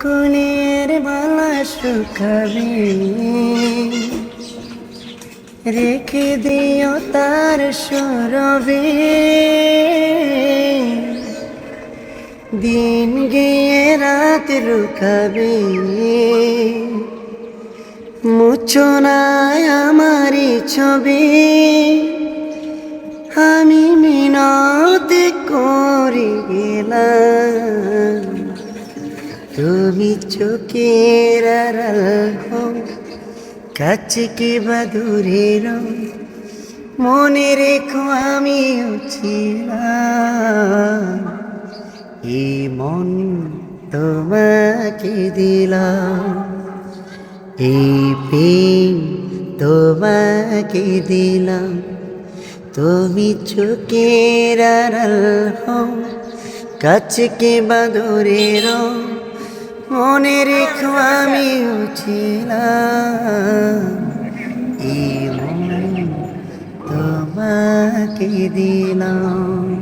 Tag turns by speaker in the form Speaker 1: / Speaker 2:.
Speaker 1: কুলের মালা শুকাবে, রেখে দিও তার সরবে। দিন গিয়ে রাত লুকাবে, মুছো না আমারি ছবি। আমি মিনতি করে গেলাম, তুমি চোখের আড়াল হও, কাছে কি বা দূরে রও, মনে রেখো আমিও ছিলাম। এই মন তোমাকে দিলাম, এই প্রেম তোমাকে দিলাম। তুমি চোখের আড়াল হও, কাছে কে বা দূরে রও, মনে রেখো আমিও ছিলাম। এই মন তোমাকে দিলাম।